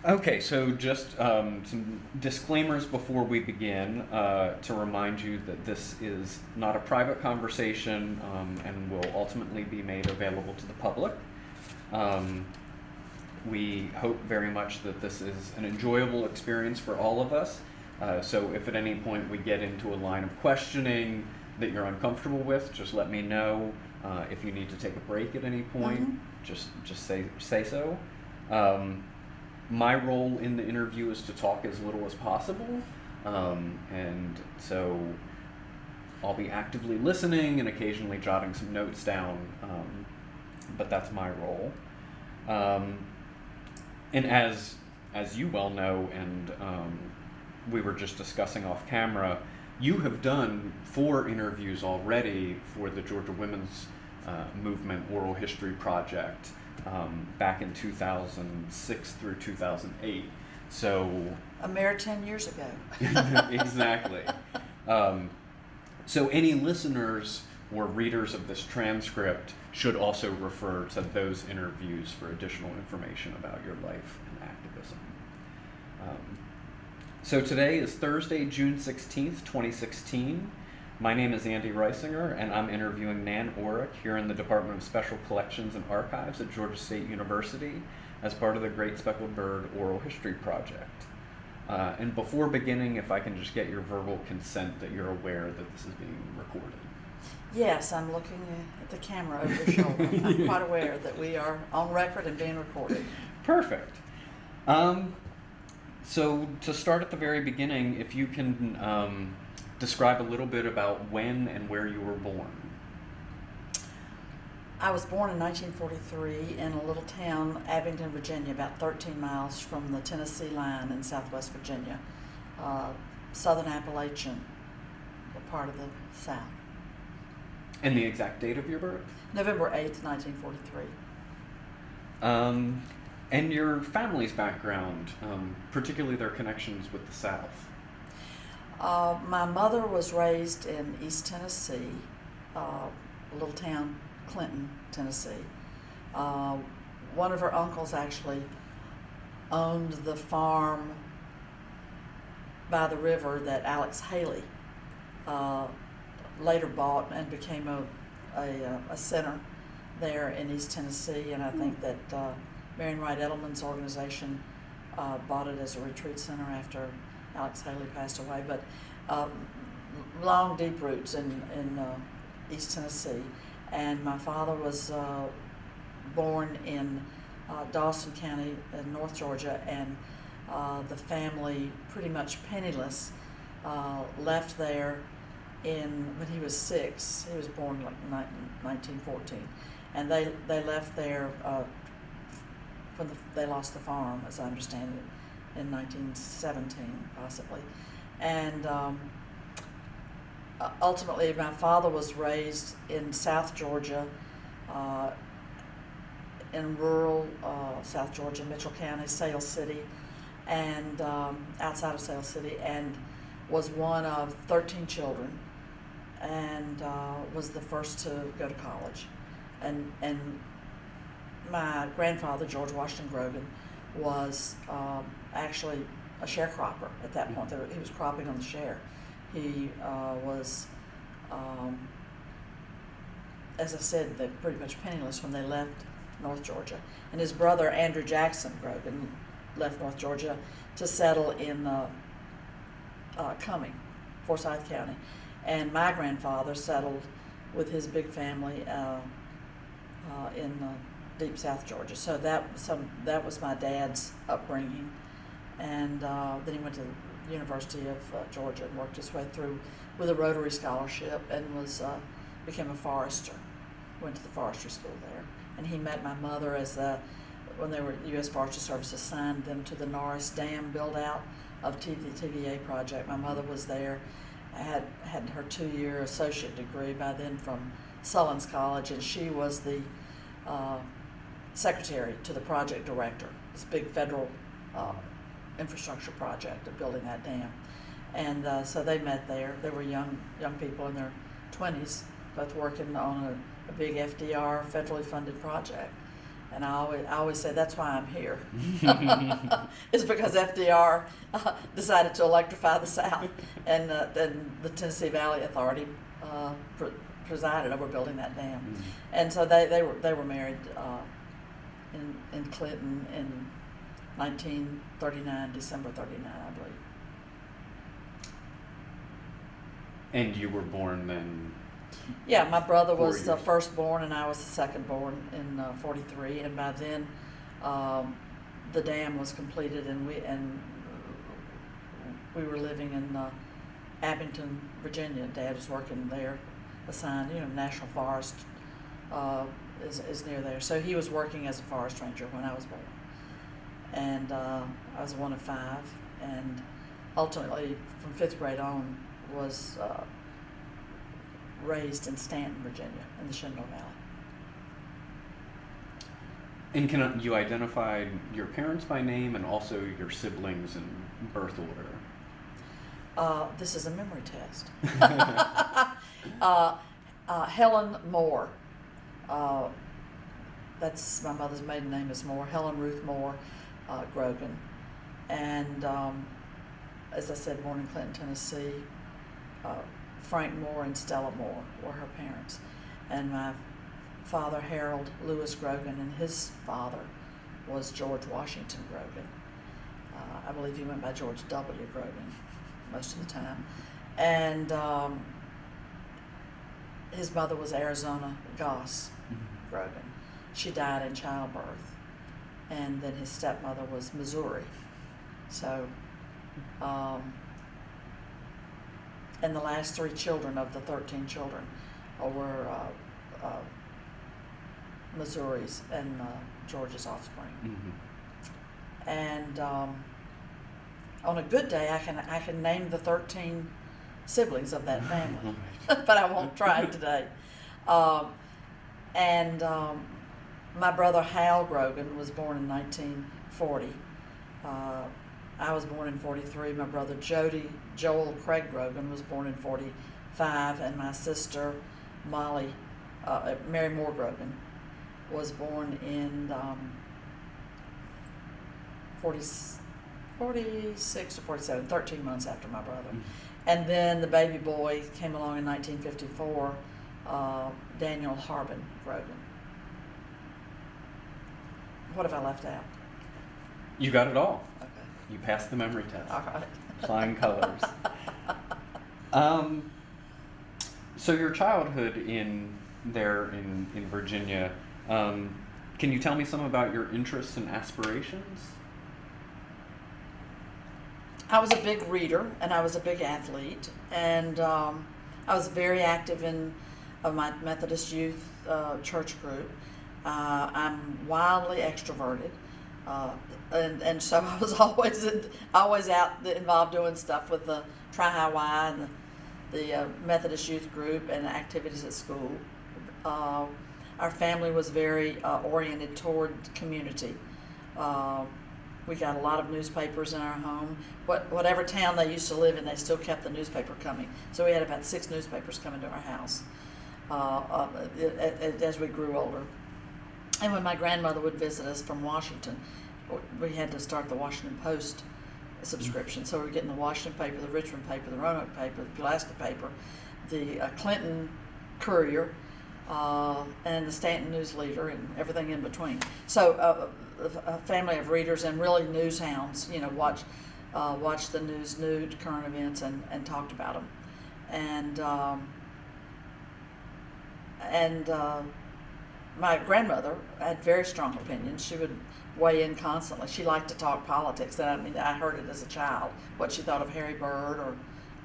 Okay, so just some disclaimers before we begin to remind you that this is not a private conversation and will ultimately be made available to the public. Um, we hope very much that this is an enjoyable experience for all of us. So if at any point we get into a line of questioning that you're uncomfortable with, just let me know. If you need to take a break at any point, just say so. Um, my role in the interview is to talk as little as possible, and so I'll be actively listening and occasionally jotting some notes down, but that's my role. Um, and as you well know, and we were just discussing off camera, you have done 4 interviews already for the Georgia Women's Movement Oral History Project back in 2006 through 2008. So a mere 10 years ago. exactly. So any listeners or readers of this transcript should also refer to those interviews for additional information about your life and activism. So today is Thursday, June 16th, 2016. My name is Andy Reisinger, and I'm interviewing Nan Orrock here in the Department of Special Collections and Archives at Georgia State University as part of the Great Speckled Bird Oral History Project. And before beginning, if I can just get your verbal consent that you're aware that this is being recorded. Yes, I'm looking at the camera over your shoulder. I'm quite aware that we are on record and being recorded. Perfect. So to start at the very beginning, if you can describe a little bit about when and where you were born. I was born in 1943 in a little town, Abingdon, Virginia, about 13 miles from the Tennessee line in southwest Virginia, southern Appalachian, a part of the South. And the exact date of your birth? November 8th, 1943. And your family's background, particularly their connections with the South. My mother was raised in East Tennessee, a little town, Clinton, Tennessee. One of her uncles actually owned the farm by the river that Alex Haley later bought and became a center there in East Tennessee, and I think that Marion Wright Edelman's organization bought it as a retreat center after Alex Haley passed away. But long, deep roots in East Tennessee. And my father was born in Dawson County in North Georgia, and the family, pretty much penniless, left there when he was 6. He was born like 1914, and they left there when they lost the farm, as I understand it, in 1917 possibly. And ultimately my father was raised in South Georgia, in rural South Georgia, Mitchell County, Sale City, and outside of Sale City, and was one of 13 children, and was the first to go to college. And my grandfather, George Washington Grogan, was actually a sharecropper at that point. He was cropping on the share. He was, as I said, they pretty much penniless when they left North Georgia. And his brother, Andrew Jackson Grogan, left North Georgia to settle in Cumming, Forsyth County. And my grandfather settled with his big family in deep South Georgia. So that was my dad's upbringing. And then he went to the University of Georgia and worked his way through with a Rotary scholarship, and became a forester. Went to the forestry school there. And he met my mother when they were U.S. Forestry Service assigned them to the Norris Dam build-out of the TVA project. My mother was there, had her 2-year associate degree by then from Sullins College, and she was the secretary to the project director, this big federal infrastructure project of building that dam. And so they met there. They were young people in their 20s, both working on a big FDR federally funded project. And I always say that's why I'm here. It's because FDR decided to electrify the South, and then the Tennessee Valley Authority presided over building that dam. Mm-hmm. And so they were married in Clinton in 1939, December 39, I believe. And you were born then? Yeah, my brother 4 was the years. firstborn, and I was the secondborn in '43. And by then, the dam was completed, and we were living in Abington, Virginia. Dad was working there, assigned. National Forest is near there, so he was working as a forest ranger when I was born. And I was one of 5, and ultimately, from 5th grade on, was raised in Stanton, Virginia, in the Shenandoah Valley. And can you identify your parents by name and also your siblings in birth order? This is a memory test. Helen Moore. That's my mother's maiden name is Moore. Helen Ruth Moore Grogan. And as I said, born in Clinton, Tennessee. Frank Moore and Stella Moore were her parents. And my father, Harold Lewis Grogan, and his father was George Washington Grogan. I believe he went by George W. Grogan most of the time. And his mother was Arizona Goss Grogan. She died in childbirth. And then his stepmother was Missouri. So, and the last 3 children of the 13 children were Missouri's and George's offspring. Mm-hmm. And on a good day, I can name the 13 siblings of that family, but I won't try today. My brother Hal Grogan was born in 1940. I was born in 43. My brother Joel Craig Grogan was born in 45, and my sister Mary Moore Grogan was born in 46 or 47, 13 months after my brother. Mm-hmm. And then the baby boy came along in 1954, Daniel Harbin Grogan. What have I left out? You got it all. Okay. You passed the memory test. All right. Flying colors. So your childhood in Virginia, can you tell me some about your interests and aspirations? I was a big reader, and I was a big athlete, and I was very active in my Methodist youth church group. I'm wildly extroverted, and so I was always out involved doing stuff with the Tri-High Y and the Methodist youth group and activities at school. Our family was very oriented toward community. We got a lot of newspapers in our home. Whatever town they used to live in, they still kept the newspaper coming. So we had about 6 newspapers coming to our house as we grew older. And when my grandmother would visit us from Washington, we had to start the Washington Post subscription. So we were getting the Washington paper, the Richmond paper, the Roanoke paper, the Pulaski paper, the Clinton Courier, and the Stanton News Leader, and everything in between. So a family of readers and really news hounds, watch the news, current events, and talked about them. And my grandmother had very strong opinions. She would weigh in constantly. She liked to talk politics. I heard it as a child, what she thought of Harry Byrd,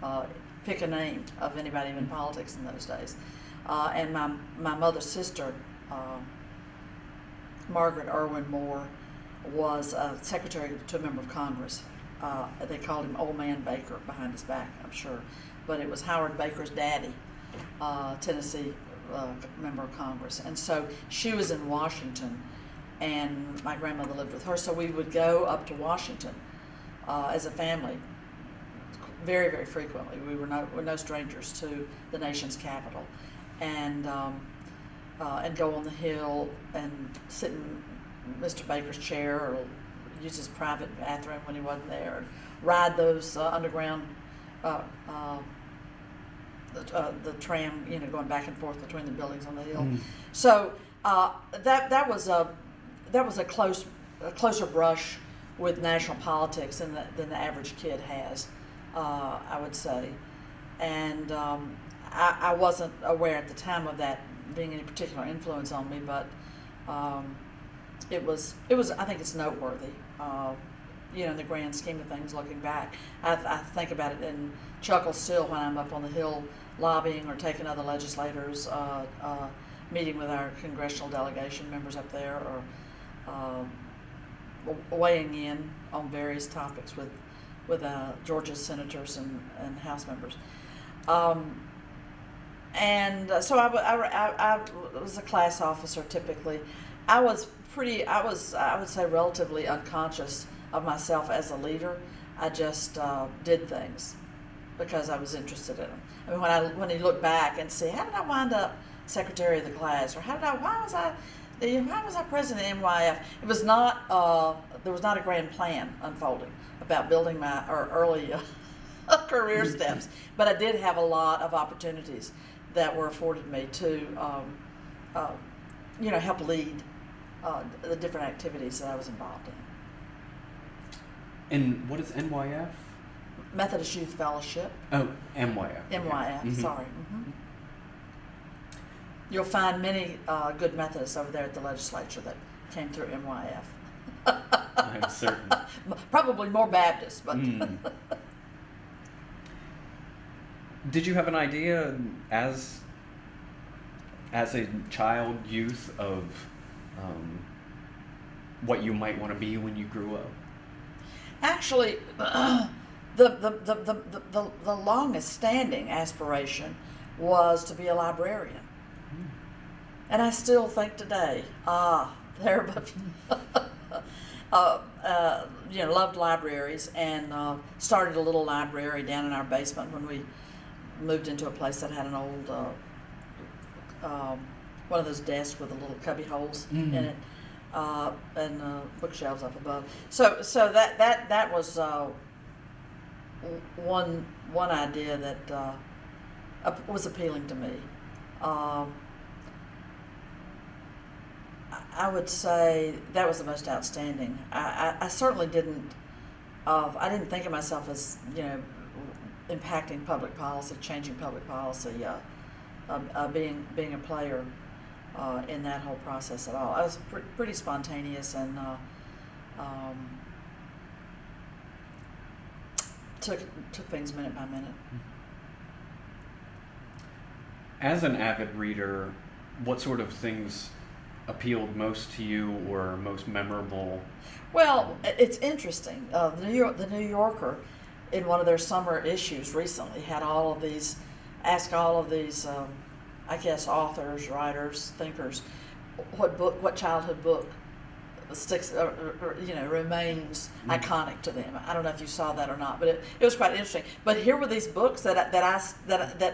or pick a name of anybody in politics in those days. And my mother's sister, Margaret Irwin Moore, was secretary to a member of Congress. They called him Old Man Baker behind his back, I'm sure. But it was Howard Baker's daddy, Tennessee member of Congress. And so she was in Washington, and my grandmother lived with her. So we would go up to Washington as a family very, very frequently. We were no strangers to the nation's capital. And go on the Hill and sit Mr. Baker's chair or use his private bathroom when he wasn't there, and ride those underground, the tram, going back and forth between the buildings on the hill. So that was a closer brush with national politics than the average kid has, I would say, and I wasn't aware at the time of that being any particular influence on me, but it was. I think it's noteworthy. In the grand scheme of things, looking back, I think about it and chuckle still when I'm up on the Hill lobbying or taking other legislators, meeting with our congressional delegation members up there, or weighing in on various topics with Georgia's senators and House members. So I was a class officer typically. I would say, relatively unconscious of myself as a leader. I just did things because I was interested in them. I mean, when you look back and see, how did I wind up secretary of the class, or why was I president of NYF? It was not, there was not a grand plan unfolding about building my early career steps, but I did have a lot of opportunities that were afforded me to, help lead the different activities that I was involved in. And what is NYF? Methodist Youth Fellowship. Oh, MYF. MYF, okay. Sorry. You'll find many good Methodists over there at the legislature that came through MYF. I'm certain. Probably more Baptists, but. Did you have an idea as a child, youth, of what you might want to be when you grew up? Actually, the longest standing aspiration was to be a librarian. And I still think today, loved libraries, and started a little library down in our basement when we moved into a place that had an old, one of those desks with the little cubby holes in it, and bookshelves up above. So that was one idea that was appealing to me. I would say that was the most outstanding. I certainly didn't. I didn't think of myself as impacting public policy, changing public policy, being a player in that whole process at all. I was pretty spontaneous and took things minute by minute. As an avid reader, what sort of things appealed most to you or most memorable? Well, it's interesting. The New Yorker, in one of their summer issues recently, had asked all of these, authors, writers, thinkers, what childhood book sticks, remains iconic to them. I don't know if you saw that or not, but it was quite interesting. But here were these books that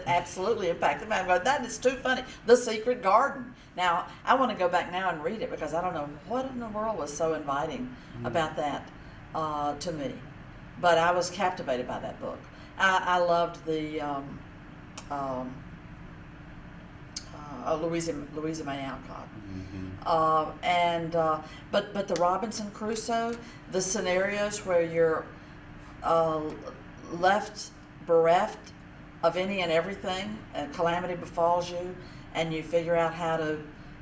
absolutely impacted me. I go, that is too funny. The Secret Garden. Now, I want to go back now and read it because I don't know what in the world was so inviting about that to me. But I was captivated by that book. I loved the Louisa May Alcott. But the Robinson Crusoe, the scenarios where you're left bereft of any and everything, and calamity befalls you, and you figure out how to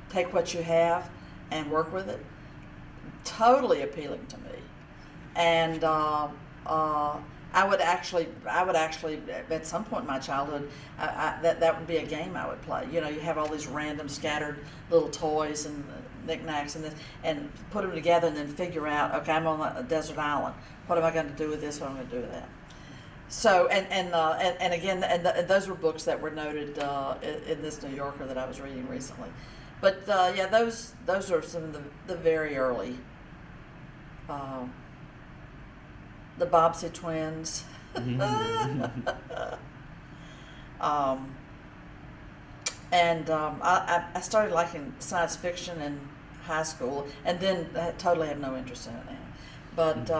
take what you have and work with it, totally appealing to me. And I would actually at some point in my childhood, that would be a game I would play. You have all these random scattered little toys and knickknacks and put them together and then figure out, okay, I'm on a desert island. What am I going to do with this? What am I going to do with that? So and again, those were books that were noted in this New Yorker that I was reading recently. But those are some of the very early. The Bobbsey twins. I started liking science fiction in high school, and then I totally have no interest in it now. But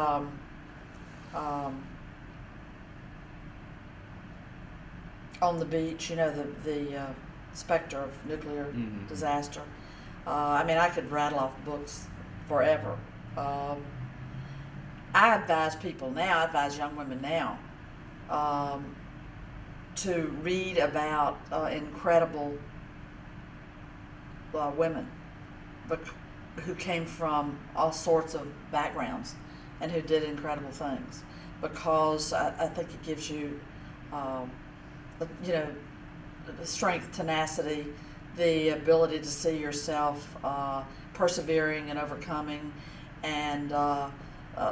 on the beach, the specter of nuclear disaster. I mean, I could rattle off books forever. I advise people now, I advise young women now, to read about incredible women who came from all sorts of backgrounds and who did incredible things, because I think it gives you, the strength, tenacity, the ability to see yourself persevering and overcoming, and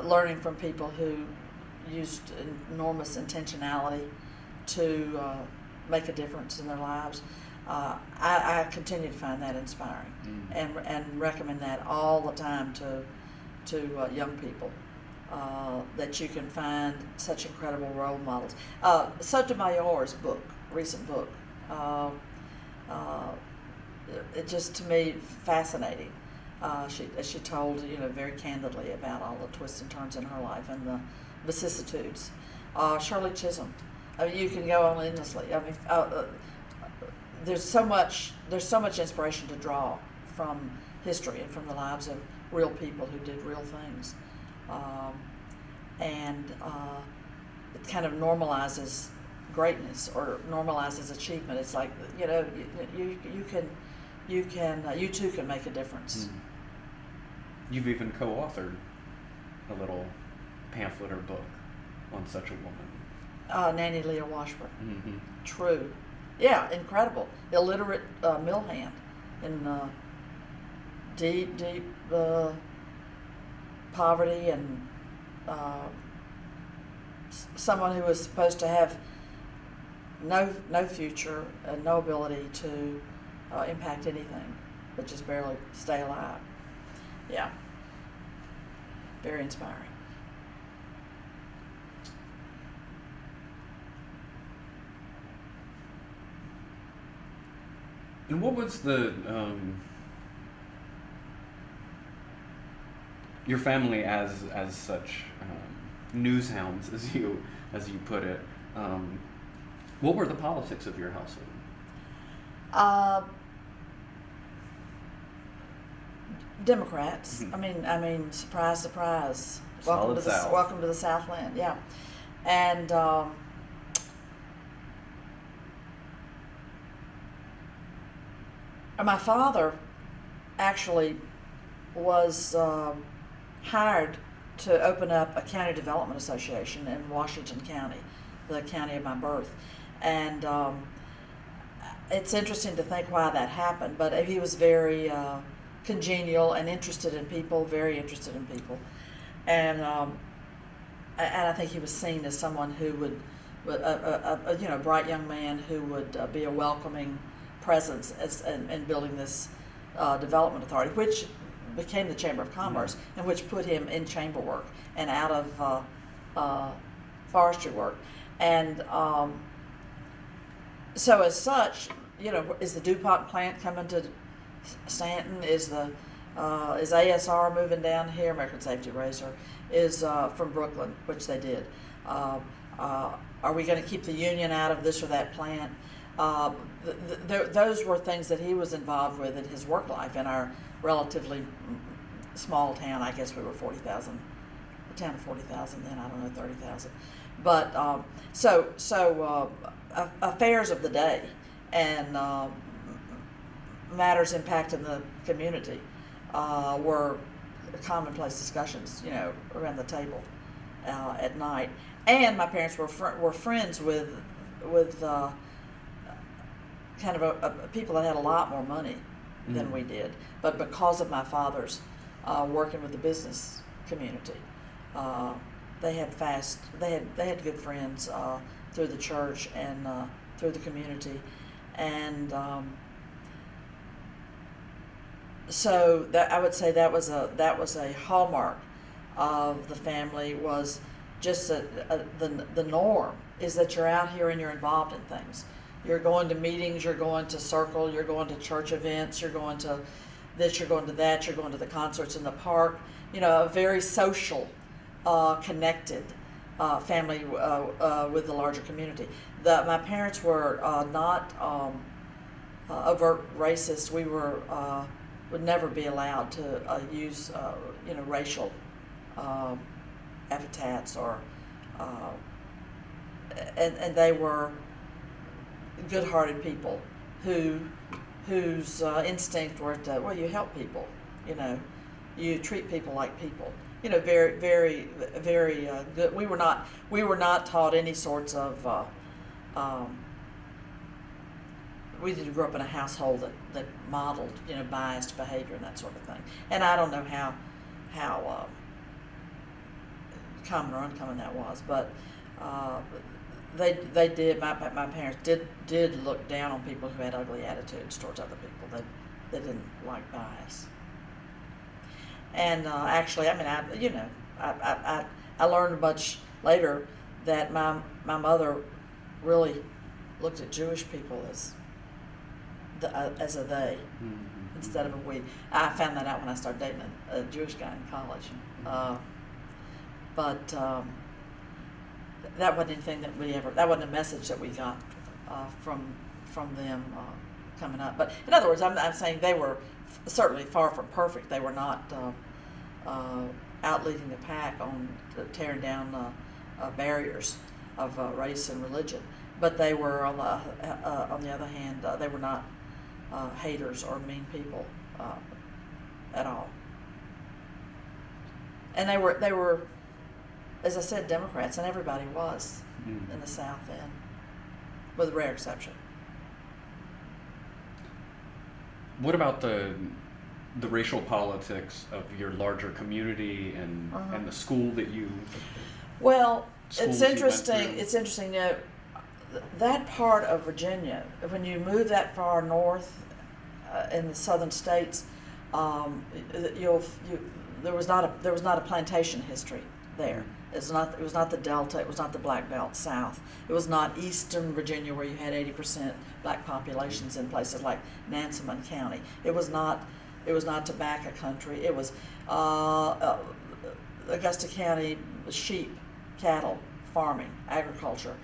learning from people who used enormous intentionality to make a difference in their lives. I continue to find that inspiring, and recommend that all the time to young people, that you can find such incredible role models. Sotomayor's recent book, it just, to me, fascinating. She told, very candidly about all the twists and turns in her life and the vicissitudes. Shirley Chisholm. I mean, you can go on endlessly. I mean, there's so much inspiration to draw from history and from the lives of real people who did real things, and it kind of normalizes greatness or normalizes achievement. It's like, you too can make a difference. You've even co-authored a little pamphlet or book on such a woman. Nanny Leah Washburn. True. Yeah, incredible. Illiterate mill hand in deep poverty, and someone who was supposed to have no future and no ability to impact anything, but just barely stay alive. Yeah. Very inspiring. And what was the your family as such news hounds, as you put it? What were the politics of your household? Democrats. I mean, surprise, surprise. Welcome to the Southland. Yeah, and my father actually was hired to open up a county development association in Washington County, the county of my birth, and it's interesting to think why that happened. But he was very congenial and interested in people, very interested in people, and I think he was seen as someone who would, a bright young man who would be a welcoming presence in building this development authority, which became the Chamber of Commerce, and which put him in chamber work and out of forestry work, and so as such, is the DuPont plant coming to Stanton? Is ASR moving down here? American Safety Razor is from Brooklyn, which they did. Are we going to keep the union out of this or that plant? Those were things that he was involved with in his work life in our relatively small town. I guess we were 40,000, a town of 40,000 then. I don't know, 30,000. But affairs of the day and matters impacting the community were commonplace discussions, around the table at night. And my parents were friends with kind of people that had a lot more money than we did. But because of my father's working with the business community, they had good friends through the church and through the community, and so that I would say that was a hallmark of the family, was just the norm is that you're out here and you're involved in things. You're going to meetings, you're going to circle, you're going to church events, you're going to this, you're going to that, you're going to the concerts in the park. A very social, connected family with the larger community. My parents were not overt racist. We would never be allowed to use racial epithets or and they were good-hearted people whose instinct were to, you help people, you treat people like people, very, very, very good. We were not taught any sorts of. We didn't grow up in a household that modeled, biased behavior and that sort of thing. And I don't know how common or uncommon that was, but they did. My parents did look down on people who had ugly attitudes towards other people. They didn't like bias. And actually, I learned much later that my mother really looked at Jewish people as a they instead of a we. I found that out when I started dating a Jewish guy in college. But that wasn't anything that wasn't a message that we got from them coming up. But in other words, I'm saying they were certainly far from perfect. They were not out leading the pack on tearing down barriers of race and religion. But they were, on the other hand, they were not haters or mean people at all. And they were, as I said, Democrats, and everybody was in the South then, with a rare exception. What about the racial politics of your larger community and the school that you? Well, it's interesting. You went through? It's interesting. That part of Virginia, when you move that far north in the southern states, there was not a plantation history there. It was not the Delta. It was not the Black Belt South. It was not Eastern Virginia, where you had 80% black populations in places like Nansemond County. It was not tobacco country. It was Augusta County, sheep, cattle, farming, agriculture,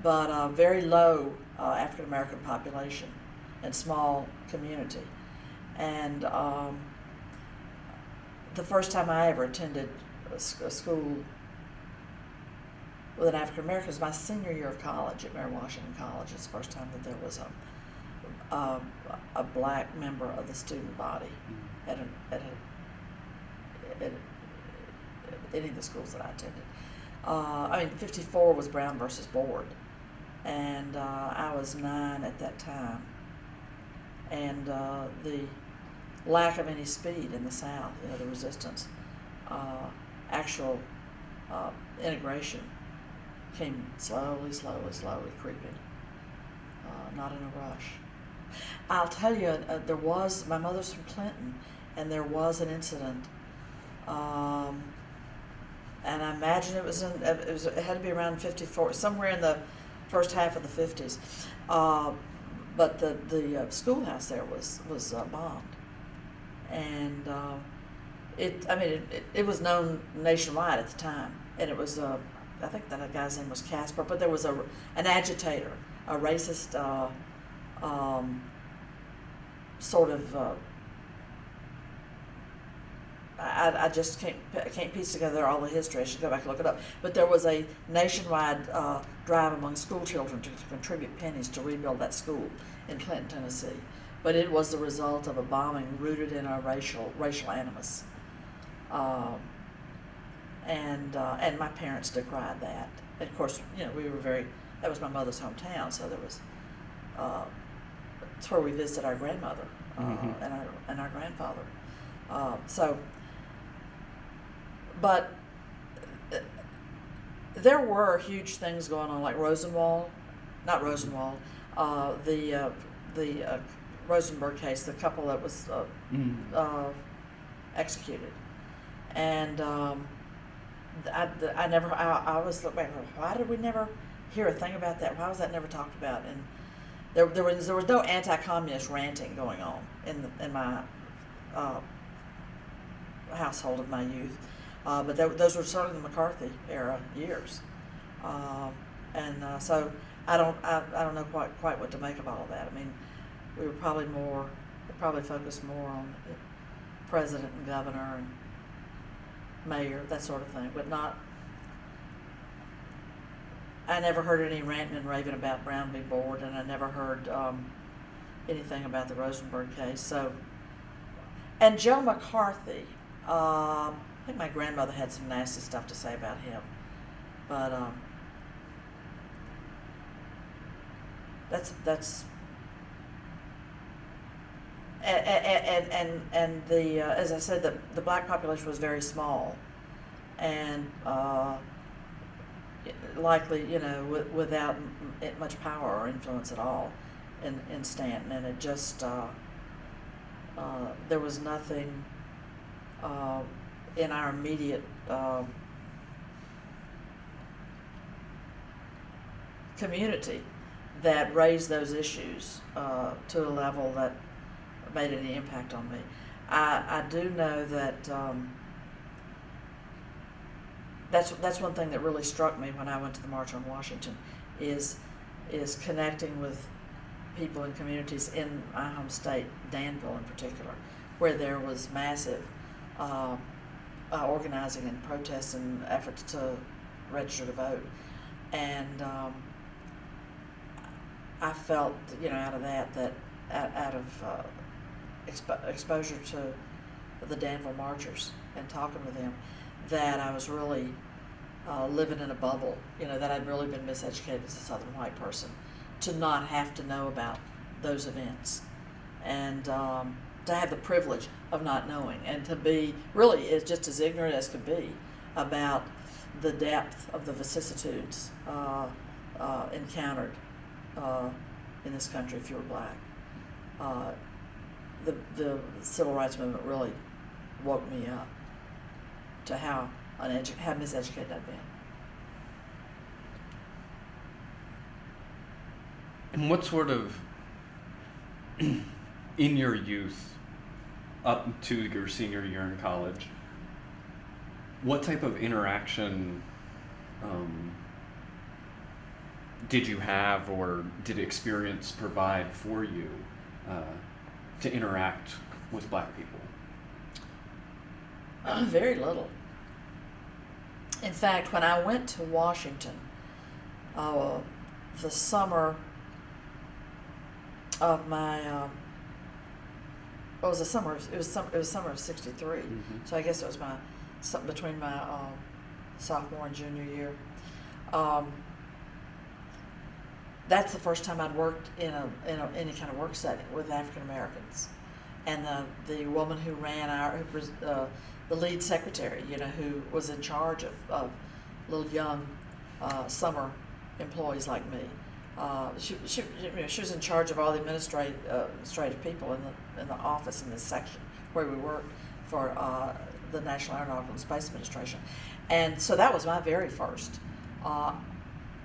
but very low African American population and small community. And the first time I ever attended a school with an African American was my senior year of college at Mary Washington College. It's the first time that there was a black member of the student body at any of the schools that I attended. 54 was Brown versus Board, and I was 9 at that time. And the lack of any speed in the South, the resistance, actual integration came slowly creeping, not in a rush. I'll tell you, my mother's from Clinton, and there was an incident, and I imagine it had to be around 54, somewhere in the first half of the 50s, but the schoolhouse there was bombed, and it was known nationwide at the time, and it was I think that guy's name was Casper, but there was an agitator, a racist sort of. I just can't piece together all the history. I should go back and look it up. But there was a nationwide drive among school children to contribute pennies to rebuild that school in Clinton, Tennessee. But it was the result of a bombing rooted in our racial animus. And my parents decried that. And of course, that was my mother's hometown, so there was, it's where we visited our grandmother and our grandfather. But there were huge things going on, like the Rosenberg case, the couple that was executed, and I was like, why did we never hear a thing about that? Why was that never talked about? And there was no anti-communist ranting going on in my household of my youth. But those were certainly the McCarthy era years. So I don't know quite what to make of all of that. I mean, we probably focused more on the president and governor and mayor, that sort of thing, but not. I never heard any ranting and raving about Brown v. Board, and I never heard anything about the Rosenberg case. So, and Joe McCarthy, I think my grandmother had some nasty stuff to say about him, but that's and the as I said, the black population was very small, and likely, without much power or influence at all in Stanton, and it just there was nothing in our immediate community that raised those issues to a level that made any impact on me. I do know that that's one thing that really struck me when I went to the March on Washington is connecting with people and communities in my home state, Danville in particular, where there was massive organizing and protests and efforts to register to vote, and I felt, out of that out of exposure to the Danville marchers and talking with them, that I was really living in a bubble, that I'd really been miseducated as a Southern white person, to not have to know about those events, and to have the privilege of not knowing, and to be really just as ignorant as could be about the depth of the vicissitudes encountered in this country if you were black. The civil rights movement really woke me up to how miseducated I'd been. And what sort of, in your youth, up to your senior year in college, what type of interaction did you have, or did experience provide for you to interact with black people? Very little. In fact, when I went to Washington, the summer of my it was summer of '63. Mm-hmm. So I guess it was between my sophomore and junior year. That's the first time I'd worked in any kind of work setting with African Americans, and the woman who ran the lead secretary, who was in charge of little young summer employees like me. She was in charge of all the administrative people in the office in this section where we worked for the National Aeronautical and Space Administration, and so that was my very first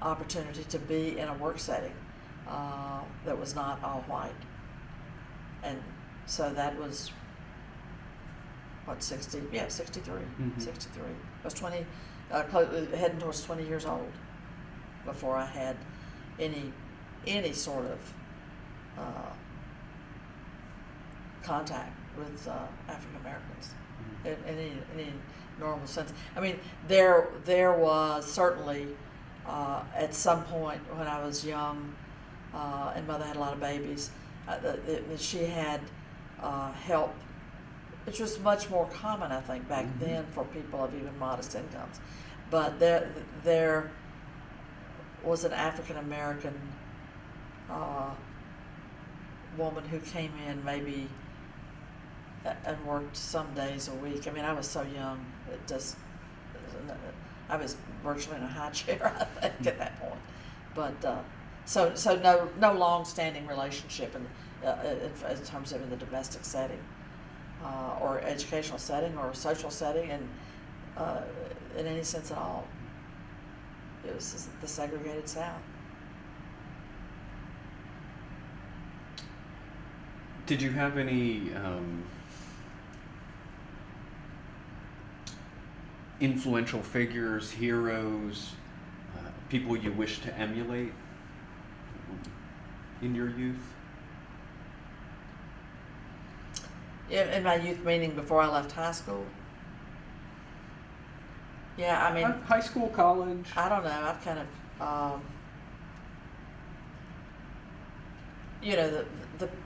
opportunity to be in a work setting that was not all white, and so that was 63. Mm-hmm. 63. I was 20, heading towards 20 years old before I had any sort of contact with African Americans in any normal sense. I mean, there was certainly at some point when I was young, and Mother had a lot of babies, she had help, which was much more common, I think, back Mm-hmm. then for people of even modest incomes. But there was an African American woman who came in maybe and worked some days a week. I mean, I was so young, I was virtually in a high chair, I think, at that point. But so no long-standing relationship in terms of in the domestic setting, or educational setting, or social setting, and in any sense at all. It was the segregated South. Did you have any influential figures, heroes, people you wish to emulate in your youth? In my youth, meaning before I left high school. Yeah, I mean, High school, college? I don't know. I've kind of,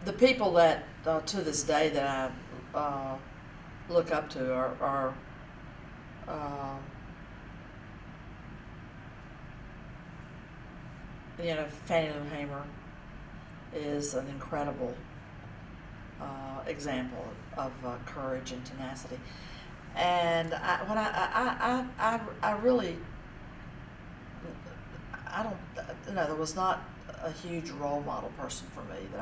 the people that to this day that I look up to are Fannie Lou Hamer is an incredible example of courage and tenacity. And I really, there was not a huge role model person for me that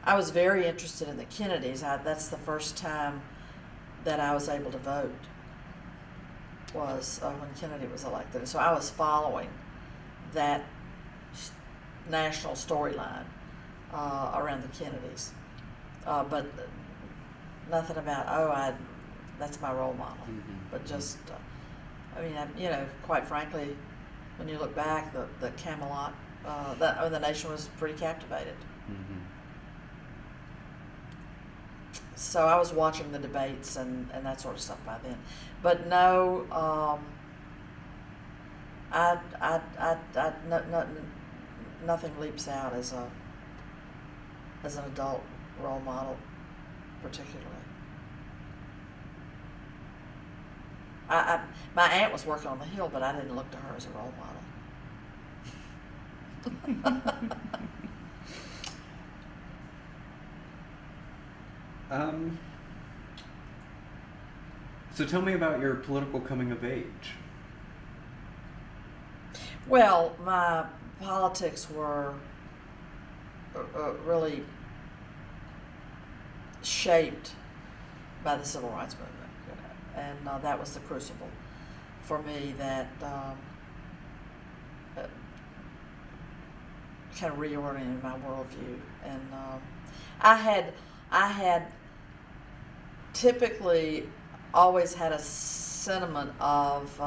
I was very interested in the Kennedys. That's the first time that I was able to vote, was when Kennedy was elected. So I was following that national storyline around the Kennedys, but nothing about that's my role model. Mm-hmm. But just quite frankly, when you look back, the Camelot, the nation was pretty captivated. Mm-hmm. So I was watching the debates and that sort of stuff by then. But no, nothing leaps out as an adult role model, particularly. My aunt was working on the Hill, but I didn't look to her as a role model. So tell me about your political coming of age. Well, my politics were really shaped by the civil rights movement, and that was the crucible for me that kind of reoriented my worldview. And I had typically always had a sentiment of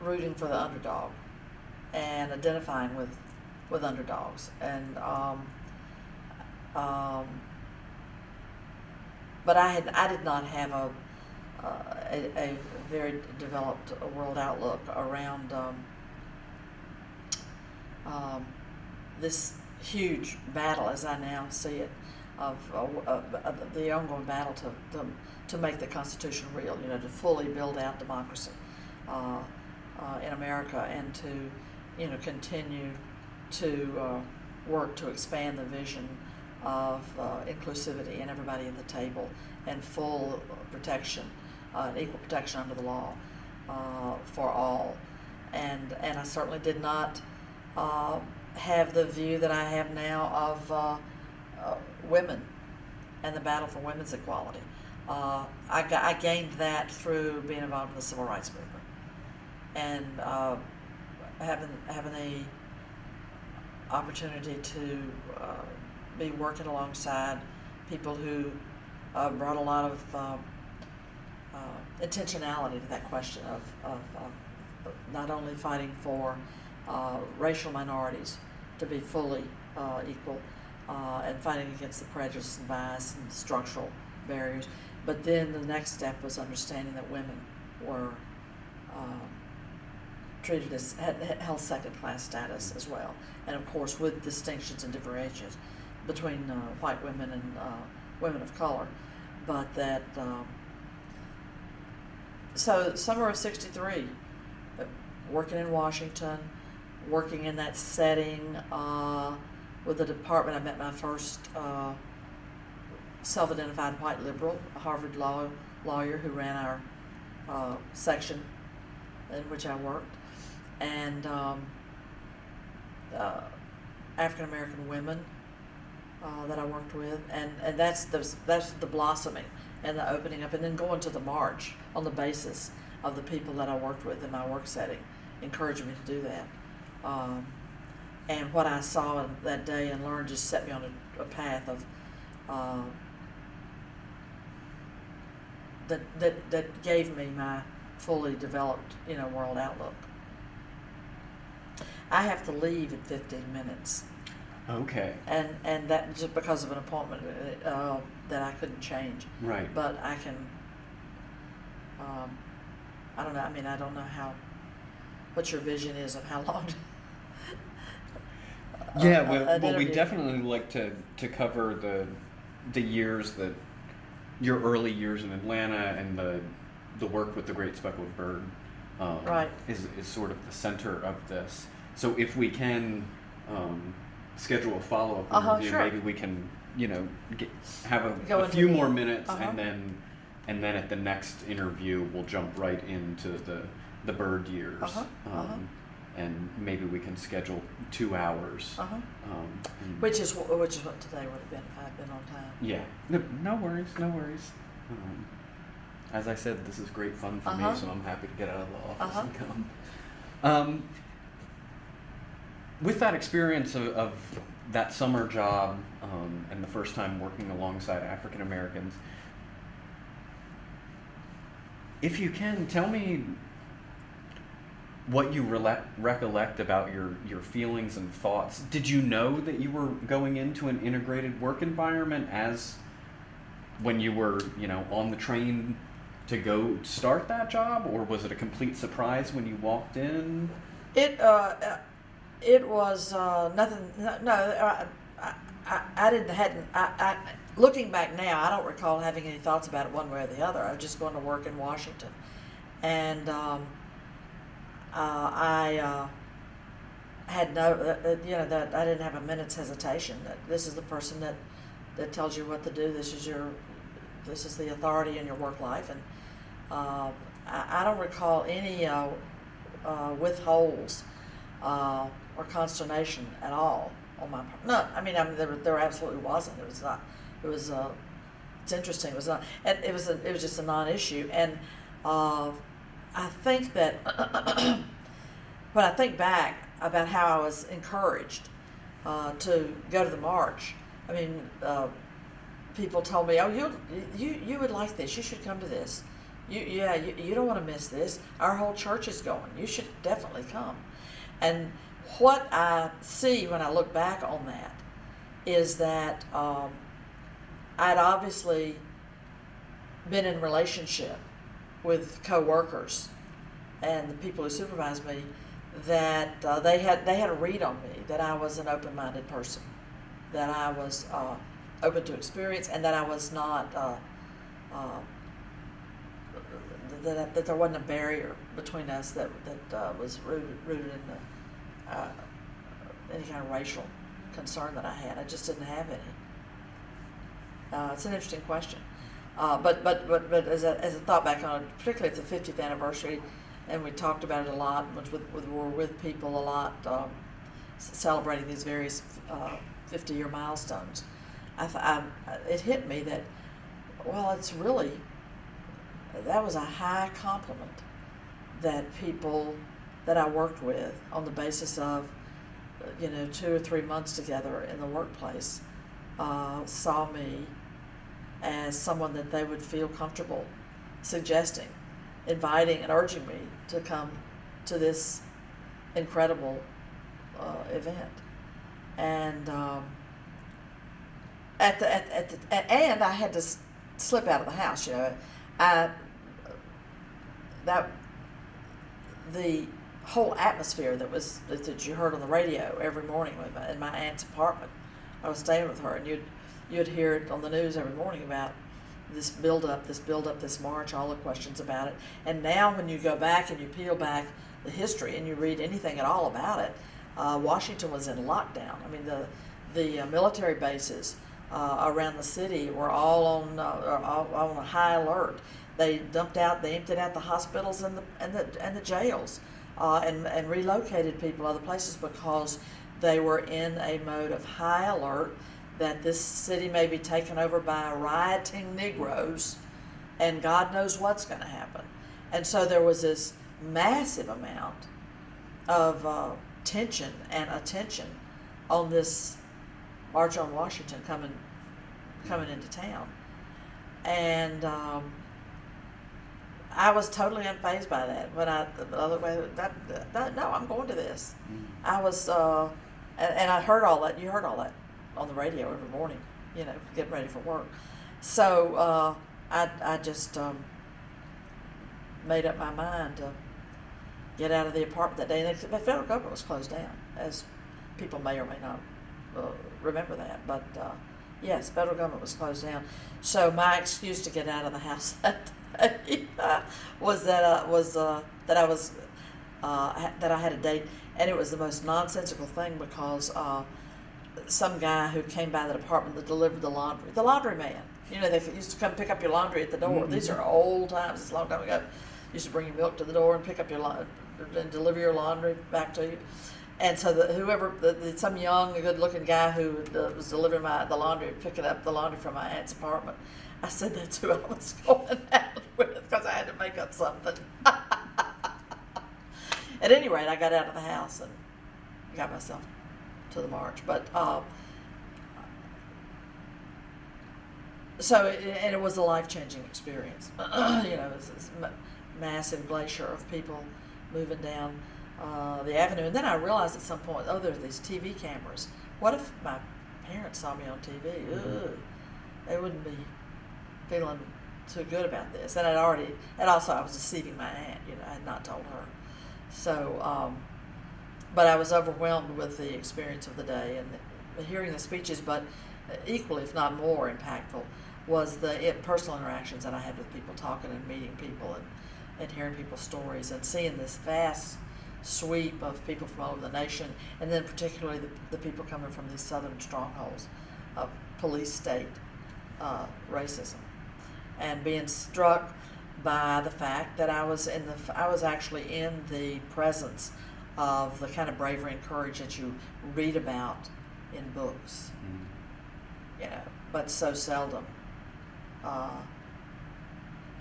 rooting for the underdog and identifying with underdogs, and but I did not have a very developed world outlook around this huge battle, as I now see it, of the ongoing battle to make the Constitution real, to fully build out democracy in America, and to continue to work to expand the vision of inclusivity and everybody at the table, and full protection, equal protection under the law for all. And I certainly did not have the view that I have now of women and the battle for women's equality. I gained that through being involved in the civil rights movement, and having the opportunity to be working alongside people who brought a lot of intentionality to that question of not only fighting for racial minorities to be fully equal, and fighting against the prejudice and bias and structural barriers, but then the next step was understanding that women were treated as held second-class status as well, and of course with distinctions and differentiations between white women and women of color, but that so summer of '63, working in Washington, working in that setting with the department. I met my first self-identified white liberal, a Harvard lawyer who ran our section in which I worked, and African-American women that I worked with, and that's the blossoming and the opening up, and then going to the march on the basis of the people that I worked with in my work setting encouraged me to do that. And what I saw that day and learned just set me on a path of that gave me my fully developed, world outlook. I have to leave in 15 minutes. Okay. And that just because of an appointment that I couldn't change. Right. But I can, I don't know, I don't know what your vision is of how long. Yeah, an well, we interview. definitely like to cover the years that your early years in Atlanta and the work with the great speckled bird Right. is sort of the center of this. So if we can schedule a follow-up interview, sure. maybe we can have Go a into few the- more minutes, uh-huh. and then at the next interview we'll jump right into the bird years. And maybe we can schedule 2 hours. Which is what today would have been if I had been on time. Yeah. No worries. As I said, this is great fun for me, so I'm happy to get out of the office and come. With that experience of that summer job and the first time working alongside African Americans, if you can, tell me what you recollect about your feelings and thoughts. Did you know that you were going into an integrated work environment as when you were, on the train to go start that job, or was it a complete surprise when you walked in? It was nothing. No, I didn't. Looking back now, I don't recall having any thoughts about it one way or the other. I was just going to work in Washington, and I had that I didn't have a minute's hesitation. That this is the person that tells you what to do. This is the authority in your work life, and I don't recall any withholds or consternation at all on my part. No, there absolutely wasn't. It was not. It was. It's interesting. It was not. And it was just a non-issue. And I think that when I think back about how I was encouraged to go to the march, people told me, "Oh, you would like this. You should come to this. You don't want to miss this. Our whole church is going. You should definitely come." And what I see when I look back on that is that I'd obviously been in relationship with coworkers and the people who supervised me that they had a read on me, that I was an open-minded person, that I was open to experience, and that I was not that there wasn't a barrier between us that was rooted in any kind of racial concern that I had. I just didn't have any. It's an interesting question, but as a thought back on it, particularly it's the 50th anniversary, and we talked about it a lot. We're with people a lot, celebrating these various 50-year milestones. It hit me that, that was a high compliment that people that I worked with on the basis of 2 or 3 months together in the workplace saw me as someone that they would feel comfortable suggesting, inviting, and urging me to come to this incredible event. And and I had to slip out of the house. The whole atmosphere that you heard on the radio every morning in my aunt's apartment. I was staying with her, and you'd hear it on the news every morning about this build up, this march, all the questions about it. And now when you go back and you peel back the history and you read anything at all about it, Washington was in lockdown. The military bases around the city were all on a high alert. They emptied out the hospitals and the jails, and relocated people other places because they were in a mode of high alert that this city may be taken over by rioting Negroes, and God knows what's going to happen. And so there was this massive amount of tension and attention on this March on Washington coming into town. And I was totally unfazed by that. When I looked back, no, I'm going to this. I was, and I heard all that. You heard all that on the radio every morning, getting ready for work. So I just made up my mind to get out of the apartment that day. And the federal government was closed down, as people may or may not remember that. But yes, federal government was closed down. So my excuse to get out of the house that day was that I had a date, and it was the most nonsensical thing because some guy who came by the apartment that delivered the laundry man. They used to come pick up your laundry at the door. Mm-hmm. These are old times. It's a long time ago. Used to bring your milk to the door and pick up your and deliver your laundry back to you. And so some young, good-looking guy who was delivering the laundry, picking up the laundry from my aunt's apartment, I said that's who I was going out with because I had to make up something. At any rate, I got out of the house and got myself to the march. But it was a life-changing experience. It was this massive glacier of people moving down the avenue. And then I realized at some point, there are these TV cameras. What if my parents saw me on TV? Ugh, they wouldn't be feeling too good about this. And also I was deceiving my aunt. I had not told her. So, but I was overwhelmed with the experience of the day and hearing the speeches. But equally, if not more impactful, was the personal interactions that I had with people, talking and meeting people and hearing people's stories and seeing this vast sweep of people from all over the nation, and then particularly the people coming from these southern strongholds of police state racism, and being struck by the fact that I was actually in the presence of the kind of bravery and courage that you read about in books, but so seldom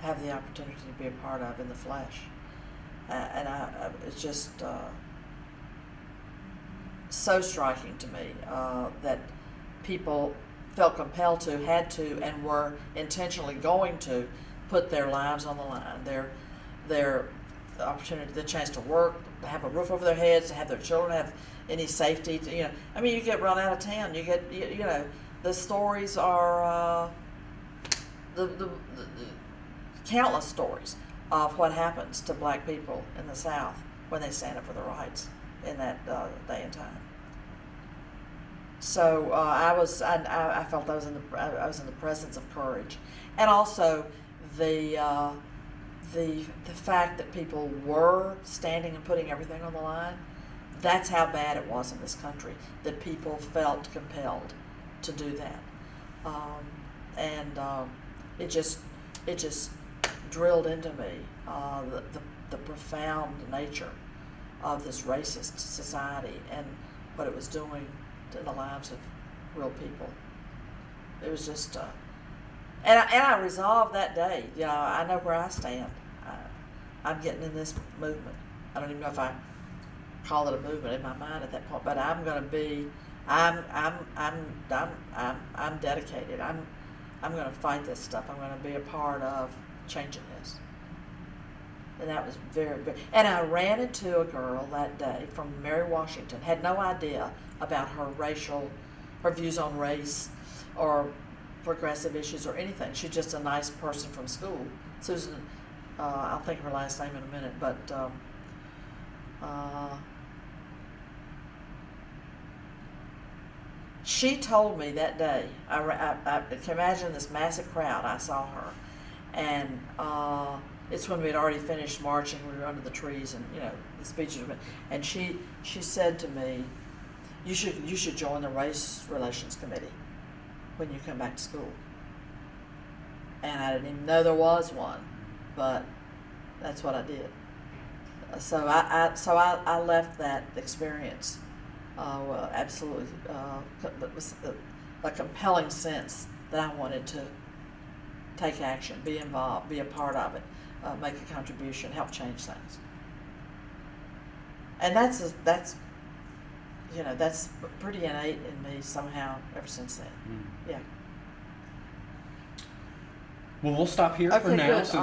have the opportunity to be a part of in the flesh. And it's just so striking to me that people felt compelled to, had to, and were intentionally going to put their lives on the line, their opportunity, the chance to work, to have a roof over their heads, to have their children have any safety. You get run out of town. You get, the stories are the countless stories of what happens to black people in the South when they stand up for their rights in that day and time. So I felt I was in the presence of courage, and also the fact that people were standing and putting everything on the line. That's how bad it was in this country, that people felt compelled to do that, it just drilled into me the profound nature of this racist society and what it was doing to the lives of real people. It was just, and I resolved that day. I know where I stand. I'm getting in this movement. I don't even know if I call it a movement in my mind at that point, but I'm going to be. I'm dedicated. I'm going to fight this stuff. I'm going to be a part of changing this. And that was very, very, and I ran into a girl that day from Mary Washington, had no idea about her views on race or progressive issues or anything. She's just a nice person from school. Susan, I'll think of her last name in a minute, but she told me that day, I can imagine this massive crowd, I saw her, and it's when we had already finished marching, we were under the trees, and the speeches, and she said to me, you should join the Race Relations Committee when you come back to school. And I didn't even know there was one, but that's what I did. So I left that experience absolutely, but with a compelling sense that I wanted to take action, be involved, be a part of it, make a contribution, help change things. And that's pretty innate in me somehow ever since then. Yeah. Well, we'll stop here for Okay, now. good. So